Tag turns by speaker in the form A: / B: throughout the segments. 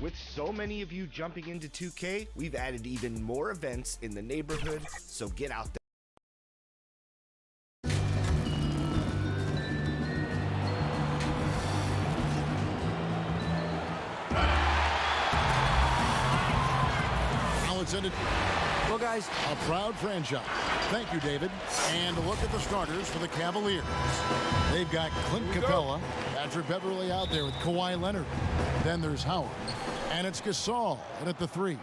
A: With so many of you jumping into 2K, we've added even more events in the neighborhood, so get out there.
B: Well, guys,
C: a proud franchise. Thank you, David. And a look at the starters for the Cavaliers. They've got Clint Capella, Patrick Beverly out there with Kawhi Leonard. Then there's Howard. And it's Gasol in at the 3.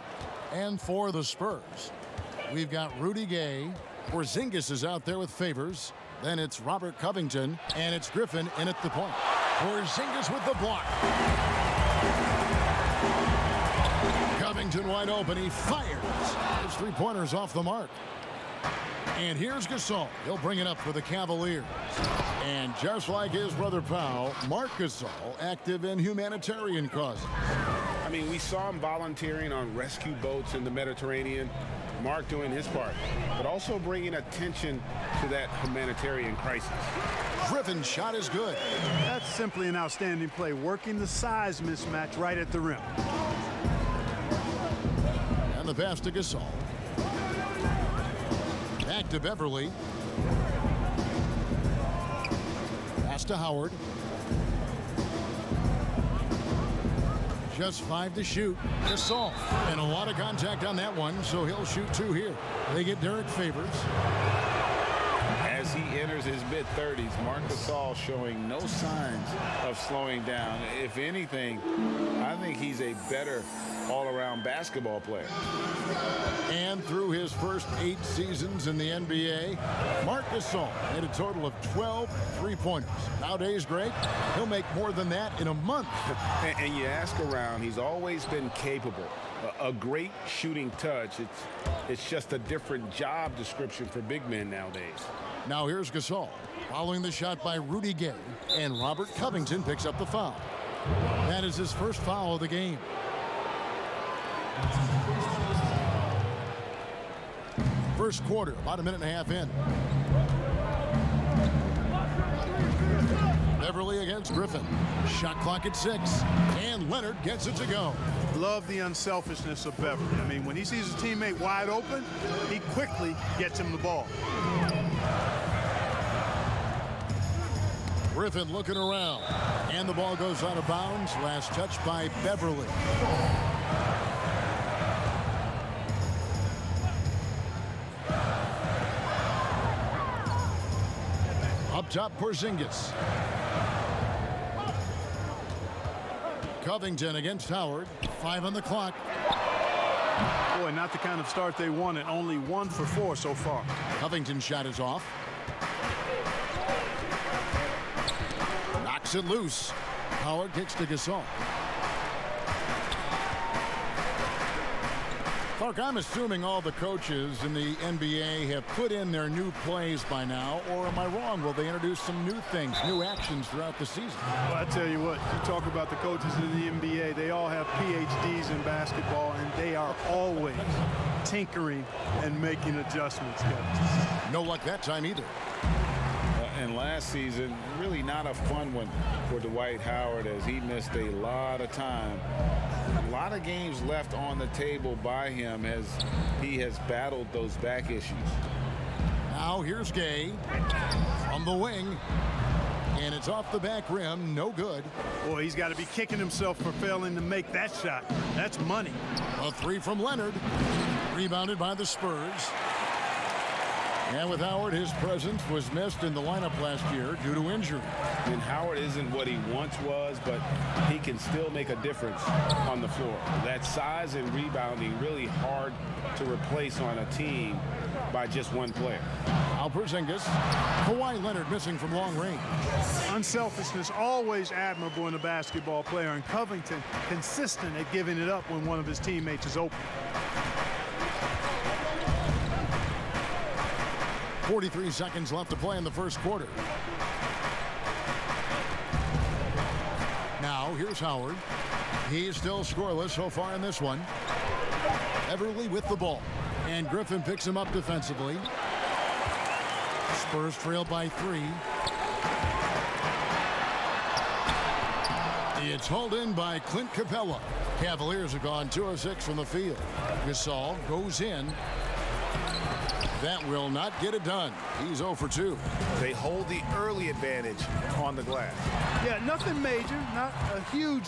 C: And for the Spurs, we've got Rudy Gay. Porzingis is out there with Favors. Then it's Robert Covington. And it's Griffin in at the point. Porzingis with the block. Covington wide open. He fires. His three-pointers off the mark. And here's Gasol. He'll bring it up for the Cavaliers. And just like his brother Powell, Marc Gasol active in humanitarian causes.
D: I mean, we saw him volunteering on rescue boats in the Mediterranean. Mark doing his part, but also bringing attention to that humanitarian crisis.
C: Griffin's shot is good.
E: That's simply an outstanding play, working the size mismatch right at the rim.
C: And the pass to Gasol. Back to Beverly. Pass to Howard. Just 5 to shoot. Gasol. And a lot of contact on that one, so he'll shoot 2 here. They get Derek Favors.
D: As he enters his mid-30s, Marc Gasol showing no signs of slowing down. If anything, I think he's a better all-around basketball player.
C: And through his first 8 seasons in the NBA, Marc Gasol made a total of 12 three-pointers. Nowadays, Greg, he'll make more than that in a month.
D: And you ask around, he's always been capable. A great shooting touch. It's just a different job description for big men nowadays.
C: Now here's Gasol, following the shot by Rudy Gay, and Robert Covington picks up the foul. That is his first foul of the game. First quarter, about a minute and a half in. Beverly against Griffin. Shot clock at 6, and Leonard gets it to go.
E: Love the unselfishness of Beverly. I mean, when he sees his teammate wide open, he quickly gets him the ball.
C: Griffin looking around, and the ball goes out of bounds. Last touch by Beverly. Up top, Porzingis. Covington against Howard. 5 on the clock.
E: Boy, not the kind of start they wanted. Only 1 for 4 so far.
C: Covington's shot is off. Knocks it loose. Howard kicks to Gasol. Clark, I'm assuming all the coaches in the NBA have put in their new plays by now, or am I wrong? Will they introduce some new things, new actions throughout the season?
E: Well, I tell you what, you talk about the coaches in the NBA, they all have PhDs in basketball, and they are always tinkering and making adjustments, guys.
C: No luck that time either.
D: And last season, really not a fun one for Dwight Howard, as he missed a lot of time. A lot of games left on the table by him as he has battled those back issues.
C: Now here's Gay from the wing, and it's off the back rim, no good.
E: Boy, he's got to be kicking himself for failing to make that shot. That's money.
C: A 3 from Leonard, rebounded by the Spurs. And with Howard, his presence was missed in the lineup last year due to injury.
D: And Howard isn't what he once was, but he can still make a difference on the floor. That size and rebounding really hard to replace on a team by just one player.
C: Now Porzingis. Kawhi Leonard missing from long range.
E: Unselfishness always admirable in a basketball player, and Covington consistent at giving it up when one of his teammates is open.
C: 43 seconds left to play in the first quarter. Now here's Howard. He's still scoreless so far in this one. Beverly with the ball, and Griffin picks him up defensively. Spurs trail by 3. It's hauled in by Clint Capella. Cavaliers have gone 2 of 6 from the field. Gasol goes in. That will not get it done. He's 0 for 2.
D: They hold the early advantage on the glass.
E: Yeah, nothing major, not a huge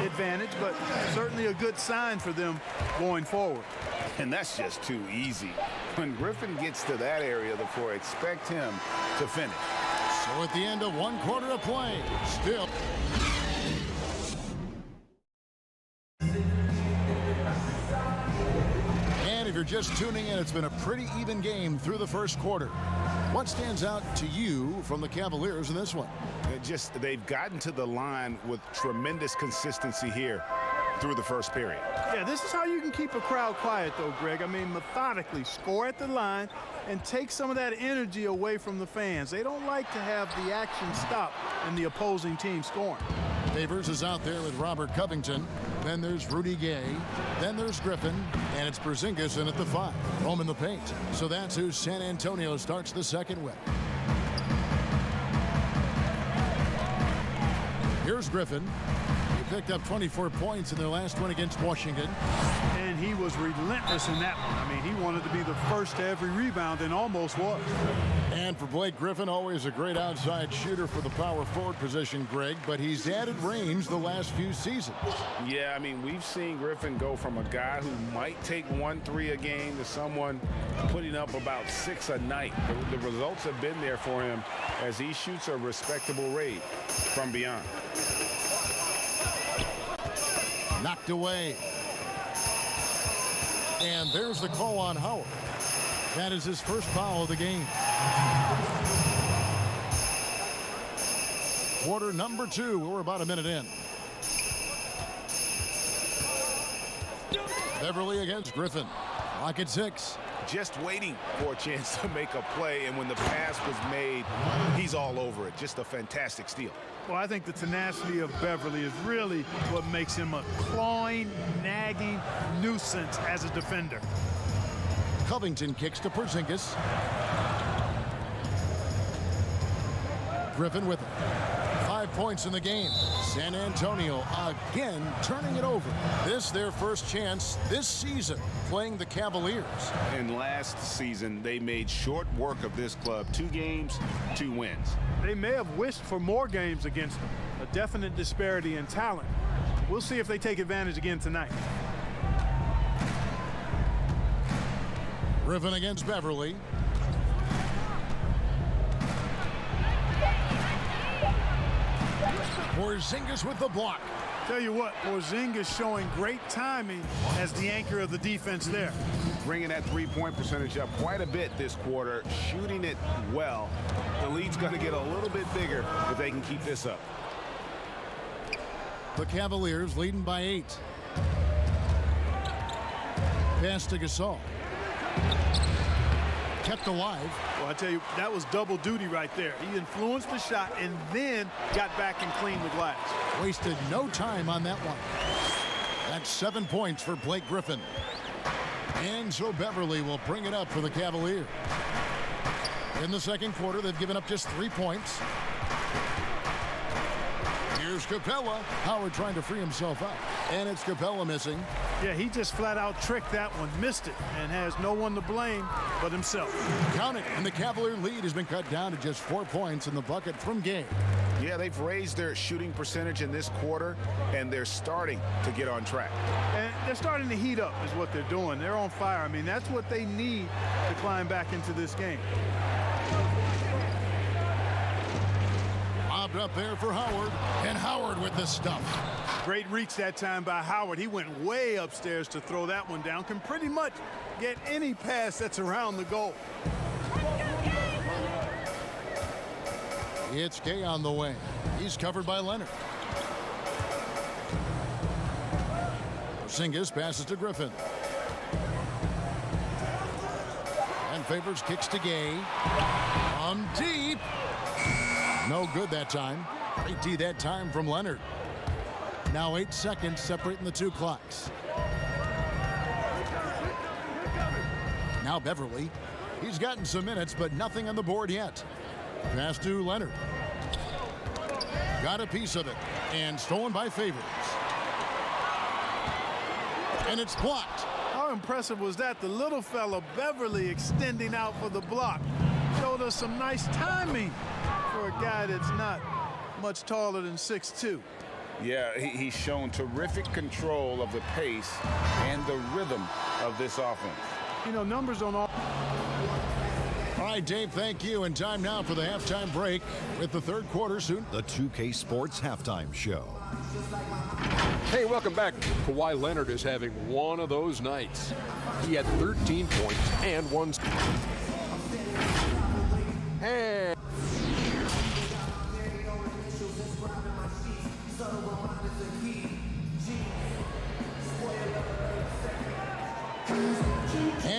E: advantage, but certainly a good sign for them going forward.
D: And that's just too easy. When Griffin gets to that area of the floor, expect him to finish.
C: So at the end of 1 quarter of play, still. And if you're just tuning in, it's been a pretty even game through the first quarter. What stands out to you from the Cavaliers in this one?
D: They've gotten to the line with tremendous consistency here through the first period.
E: Yeah, this is how you can keep a crowd quiet, though, Greg. I mean, methodically score at the line and take some of that energy away from the fans. They don't like to have the action stop and the opposing team scoring.
C: Favors is out there with Robert Covington. Then there's Rudy Gay. Then there's Griffin. And it's Porzingis in at the 5. Home in the paint. So that's who San Antonio starts the second with. Here's Griffin. He picked up 24 points in their last one against Washington.
E: And he was relentless in that one. I mean, he wanted to be the first to every rebound and almost was.
C: And for Blake Griffin, always a great outside shooter for the power forward position, Greg, but he's added range the last few seasons.
D: Yeah, I mean, we've seen Griffin go from a guy who might take 1-3 a game to someone putting up about 6 a night. The results have been there for him as he shoots a respectable rate from beyond.
C: Knocked away. And there's the call on Howard. That is his first foul of the game. Quarter number 2. We're about a minute in. Beverly against Griffin. Lock at 6.
D: Just waiting for a chance to make a play, and when the pass was made, he's all over it. Just a fantastic steal.
E: Well, I think the tenacity of Beverly is really what makes him a clawing, nagging nuisance as a defender.
C: Covington kicks to Porzingis. Griffin with it. 5 points in the game. San Antonio again turning it over. This their first chance this season playing the Cavaliers.
D: And last season, they made short work of this club. 2 games, 2 wins.
E: They may have wished for more games against them. A definite disparity in talent. We'll see if they take advantage again tonight.
C: Griffin against Beverly. Porzingis with the block.
E: Tell you what, Porzingis showing great timing as the anchor of the defense there.
D: Bringing that 3-point percentage up quite a bit this quarter, shooting it well. The lead's going to get a little bit bigger if they can keep this up.
C: The Cavaliers leading by 8. Pass to Gasol. Kept alive.
E: Well, I tell you, that was double duty right there. He influenced the shot and then got back and cleaned the glass.
C: Wasted no time on that one. That's 7 points for Blake Griffin. And so Beverly will bring it up for the Cavaliers. In the second quarter, they've given up just 3 points. Here's Capella. Howard trying to free himself up. And it's Capella missing.
E: Yeah, he just flat out tricked that one, missed it, and has no one to blame but himself.
C: Count it, and the Cavalier lead has been cut down to just 4 points in the bucket from Gay.
D: Yeah, they've raised their shooting percentage in this quarter, and they're starting to get on track.
E: And they're starting to heat up is what they're doing. They're on fire. I mean, that's what they need to climb back into this game.
C: Lobbed up there for Howard, and Howard with the stuff.
E: Great reach that time by Howard. He went way upstairs to throw that one down. Can pretty much get any pass that's around the goal.
C: It's Gay on the way. He's covered by Leonard. Porzingis passes to Griffin. And Favors kicks to Gay. From deep. No good that time. Great D that time from Leonard. Now 8 seconds separating the 2 clocks. Now Beverly. He's gotten some minutes, but nothing on the board yet. Pass to Leonard. Got a piece of it. And stolen by Favors. And it's blocked.
E: How impressive was that? The little fella, Beverly, extending out for the block. Showed us some nice timing for a guy that's not much taller than 6'2".
D: Yeah, he's shown terrific control of the pace and the rhythm of this offense.
E: You know, numbers don't all...
C: All right, Dave, thank you. And time now for the halftime break with the third quarter soon.
B: The 2K Sports Halftime Show.
F: Hey, welcome back. Kawhi Leonard is having one of those nights. He had 13 points and one. And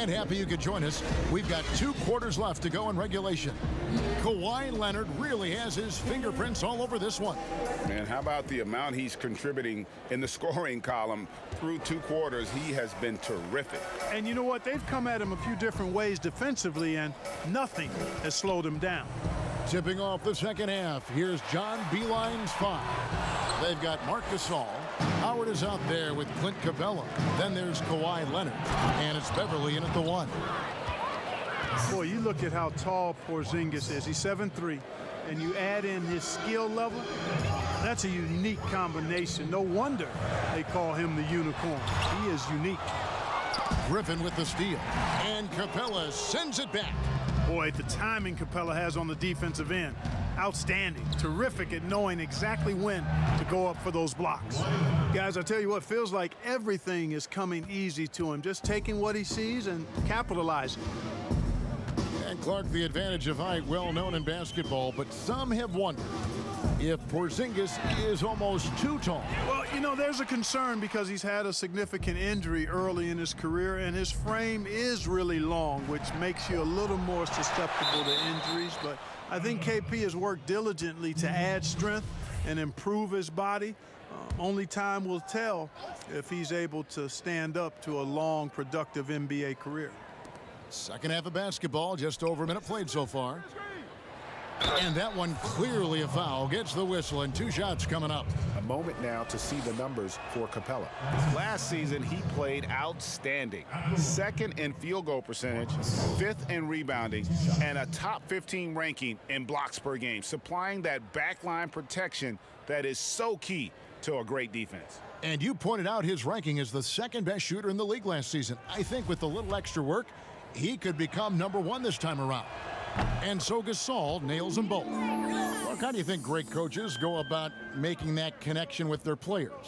C: And happy you could join us. We've got 2 quarters left to go in regulation. Kawhi Leonard really has his fingerprints all over this one.
D: Man, how about the amount he's contributing in the scoring column through 2 quarters? He has been terrific.
E: And you know what? They've come at him a few different ways defensively, and nothing has slowed him down.
C: Tipping off the second half, here's John Beeline's 5. They've got Marc Gasol. Howard is out there with Clint Capella. Then there's Kawhi Leonard. And it's Beverly in at the 1.
E: Boy, you look at how tall Porzingis is. He's 7'3", and you add in his skill level. That's a unique combination. No wonder they call him the unicorn. He is unique.
C: Griffin with the steal. And Capella sends it back.
E: Boy, the timing Capella has on the defensive end. Outstanding. Terrific at knowing exactly when to go up for those blocks. Guys, I tell you what, feels like everything is coming easy to him. Just taking what he sees and capitalizing.
C: And Clark, the advantage of height, well known in basketball, but some have wondered if Porzingis is almost too tall.
E: Well, you know, there's a concern because he's had a significant injury early in his career, and his frame is really long, which makes you a little more susceptible to injuries. But I think KP has worked diligently to add strength and improve his body. Only time will tell if he's able to stand up to a long, productive NBA career.
C: Second half of basketball, just over a minute played so far. And that one clearly a foul. Gets the whistle, and 2 shots coming up.
D: A moment now to see the numbers for Capella. Last season, he played outstanding. 2nd in field goal percentage, 5th in rebounding, and a top 15 ranking in blocks per game, supplying that backline protection that is so key to a great defense.
C: And you pointed out his ranking as the 2nd best shooter in the league last season. I think with a little extra work, he could become #1 this time around. And so Gasol nails them both. Look, how do you think great coaches go about making that connection with their players?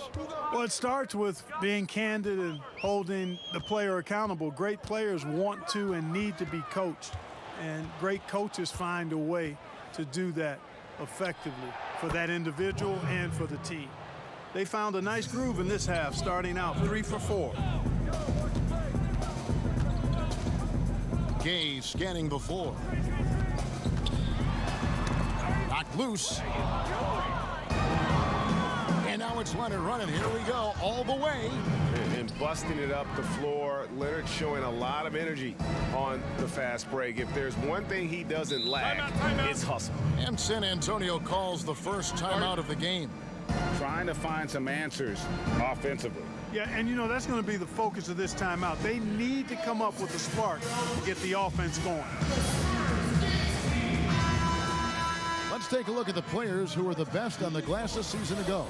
E: Well, it starts with being candid and holding the player accountable. Great players want to and need to be coached, and great coaches find a way to do that effectively for that individual and for the team. They found a nice groove in this half, starting out 3 for 4.
C: Gay scanning the floor. Knocked loose. And now it's Leonard running. Here we go, all the way.
G: And busting it up the floor. Leonard showing a lot of energy on the fast break. If there's one thing he doesn't lack, it's hustle.
C: And San Antonio calls the first timeout of the game.
D: Trying to find some answers offensively.
E: Yeah, and you know, that's going to be the focus of this timeout. They need to come up with a spark to get the offense going.
C: Let's take a look at the players who were the best on the glass a season ago.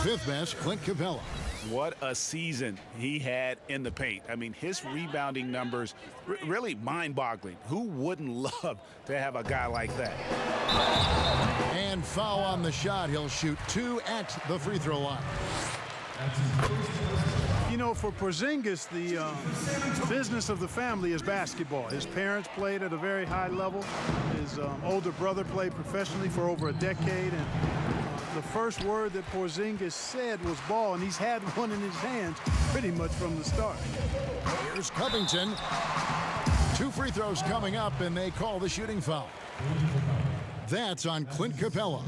C: 5th best, Clint Capella.
D: What a season he had in the paint. I mean, his rebounding numbers, really mind-boggling. Who wouldn't love to have a guy like that?
C: And foul on the shot. He'll shoot 2 at the free throw line.
E: You know, for Porzingis, the business of the family is basketball. His parents played at a very high level. His older brother played professionally for over a decade. And the first word that Porzingis said was ball, and he's had one in his hands pretty much from the start.
C: Here's Covington. 2 free throws coming up, and they call the shooting foul. That's on Clint Capella.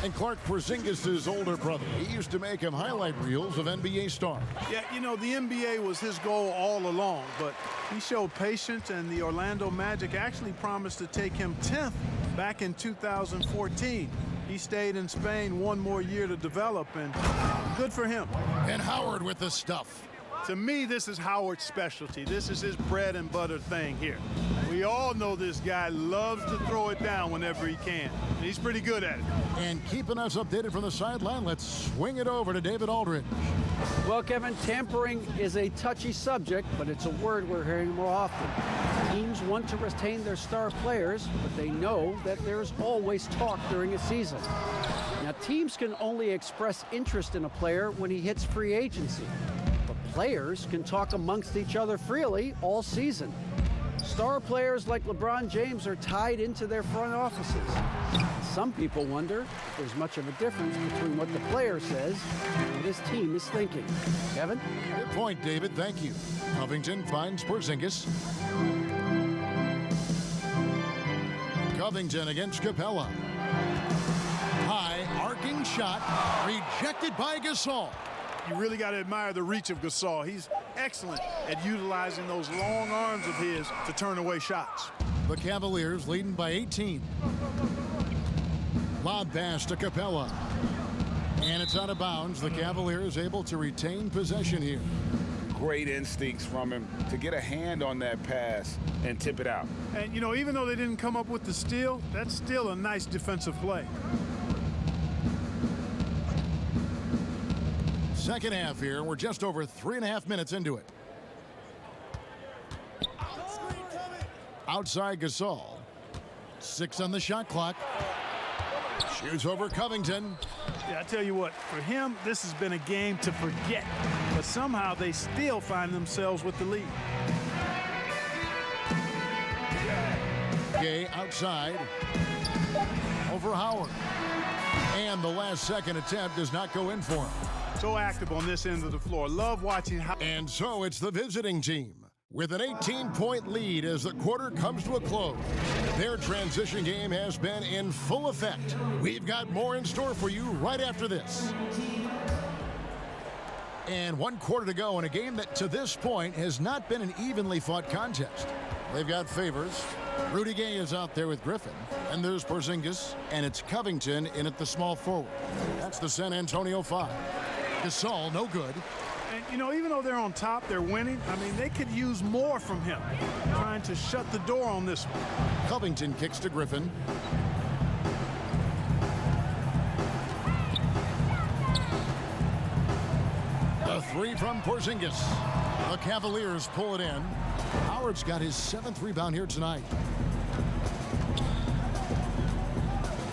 C: And Clark, Porzingis' older brother, he used to make him highlight reels of NBA stars.
E: Yeah, you know, the NBA was his goal all along, but he showed patience, and the Orlando Magic actually promised to take him 10th back in 2014. He stayed in Spain one more year to develop, and good for him.
C: And Howard with the stuff.
E: To me, this is Howard's specialty. This is his bread and butter thing here. We all know this guy loves to throw it down whenever he can. He's pretty good at it.
C: And keeping us updated from the sideline, let's swing it over to David Aldridge.
H: Well, Kevin, tampering is a touchy subject, but it's a word we're hearing more often. Teams want to retain their star players, but they know that there's always talk during a season. Now, teams can only express interest in a player when he hits free agency. But players can talk amongst each other freely all season. Star players like LeBron James are tied into their front offices. Some people wonder if there's much of a difference between what the player says and what his team is thinking. Kevin?
C: Good point, David. Thank you. Covington finds Porzingis. Covington against Capella. High arcing shot rejected by Gasol.
E: You really got to admire the reach of Gasol. He's excellent at utilizing those long arms of his to turn away shots.
C: The Cavaliers leading by 18. Lob pass to Capella. And it's out of bounds. The Cavaliers able to retain possession here.
D: Great instincts from him to get a hand on that pass and tip it out.
E: And, you know, even though they didn't come up with the steal, that's still a nice defensive play.
C: Second half here. We're just over 3.5 minutes into it. Outside Gasol. 6 on the shot clock. Shoots over Covington.
E: Yeah, I tell you what, for him, this has been a game to forget. But somehow they still find themselves with the lead.
C: Gay outside. Over Howard. And the last second attempt does not go in for him.
E: So active on this end of the floor. Love watching how.
C: And so it's the visiting team with an 18-point lead as the quarter comes to a close. Their transition game has been in full effect. We've got more in store for you right after this. And 1 quarter to go in a game that to this point has not been an evenly fought contest. They've got favors. Rudy Gay is out there with Griffin. And there's Porzingis, and it's Covington in at the small forward. That's the San Antonio 5. Gasol, no good.
E: And, you know, even though they're on top, they're winning. I mean, they could use more from him. Trying to shut the door on this one.
C: Covington kicks to Griffin. The 3 from Porzingis. The Cavaliers pull it in. Howard's got his 7th rebound here tonight.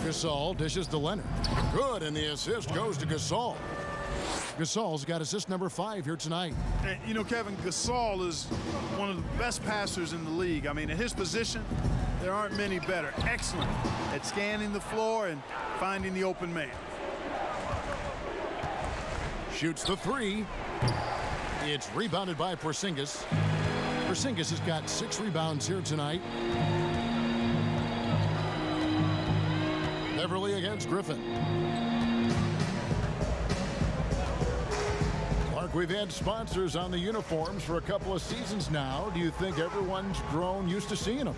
C: Gasol dishes to Leonard. Good, and the assist goes to Gasol. Gasol's got assist number 5 here tonight.
E: And, you know, Kevin, Gasol is one of the best passers in the league. I mean, at his position, there aren't many better. Excellent at scanning the floor and finding the open man.
C: Shoots the 3. It's rebounded by Porzingis. Porzingis has got 6 rebounds here tonight. Beverly against Griffin. Clark, we've had sponsors on the uniforms for a couple of seasons now. Do you think everyone's grown used to seeing them?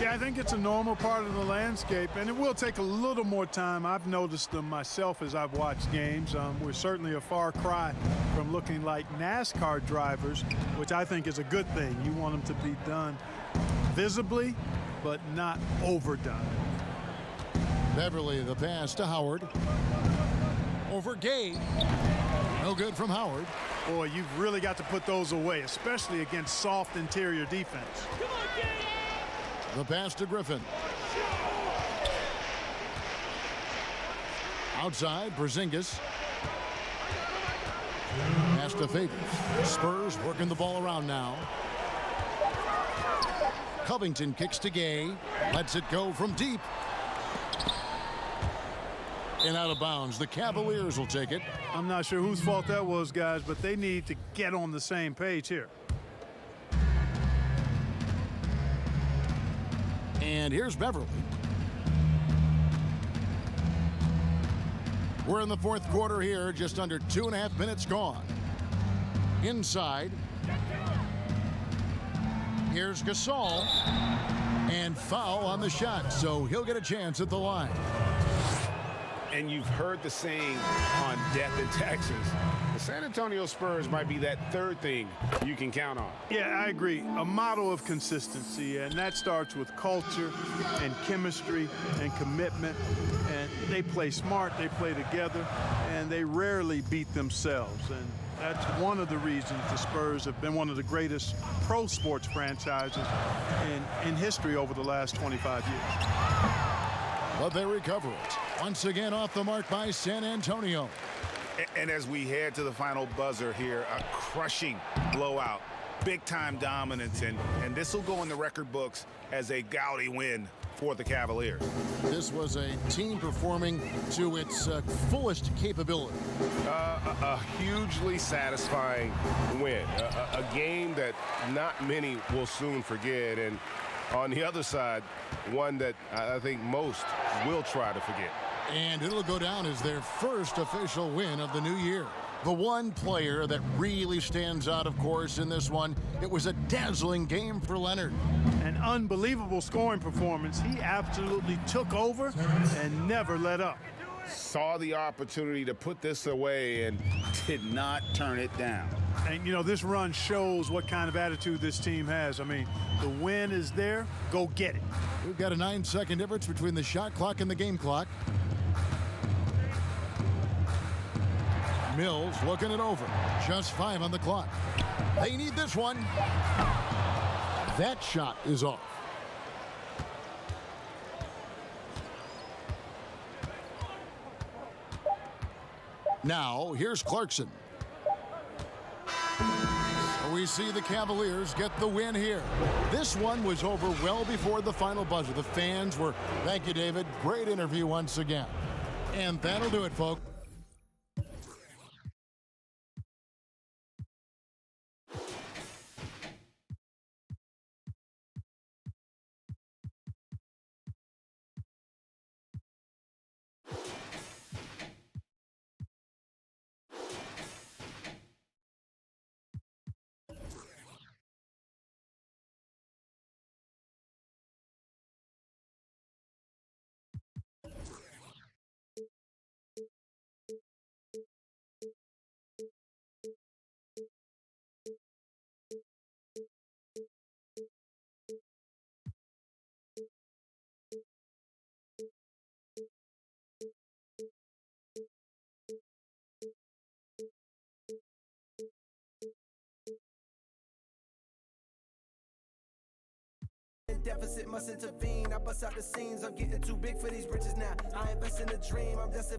E: Yeah, I think it's a normal part of the landscape, and it will take a little more time. I've noticed them myself as I've watched games. We're certainly a far cry from looking like NASCAR drivers, which I think is a good thing. You want them to be done visibly, but not overdone.
C: Beverly, the pass to Howard. Over Gay. No good from Howard.
E: Boy, you've really got to put those away, especially against soft interior defense.
C: The pass to Griffin. Outside, Porzingis. Pass to Favors. Spurs working the ball around now. Covington kicks to Gay. Lets it go from deep. And out of bounds. The Cavaliers will take it.
E: I'm not sure whose fault that was, guys, but they need to get on the same page here.
C: And here's Beverly. We're in the 4th quarter here, just under 2.5 minutes gone. Inside. Here's Gasol. And foul on the shot, so he'll get a chance at the line.
G: And you've heard the saying on death and taxes. The San Antonio Spurs might be that third thing you can count on.
E: Yeah, I agree. A model of consistency, and that starts with culture and chemistry and commitment. And they play smart, they play together, and they rarely beat themselves. And that's one of the reasons the Spurs have been one of the greatest pro sports franchises in history over the last 25 years.
C: But they recover it. Once again off the mark by San Antonio.
G: And as we head to the final buzzer here, a crushing blowout, big-time dominance, and this will go in the record books as a gaudy win for the Cavaliers.
C: This was a team performing to its fullest capability.
G: A hugely satisfying win, a game that not many will soon forget, and on the other side, one that I think most will try to forget.
C: And it'll go down as their first official win of the new year. The one player that really stands out, of course, in this one, it was a dazzling game for Leonard.
E: An unbelievable scoring performance. He absolutely took over and never let up.
G: Saw the opportunity to put this away and did not turn it down.
E: And, you know, this run shows what kind of attitude this team has. I mean, the win is there. Go get it.
C: We've got a 9-second difference between the shot clock and the game clock. Mills looking it over. Just 5 on the clock. They need this one. That shot is off. Now, here's Clarkson. We see the Cavaliers get the win here. This one was over well before the final buzzer. The fans were, thank you, David. Great interview once again. And that'll do it, folks.
I: Deficit must intervene. I bust out the seams. I'm getting too big for these bridges now. I invest in a dream. I'm just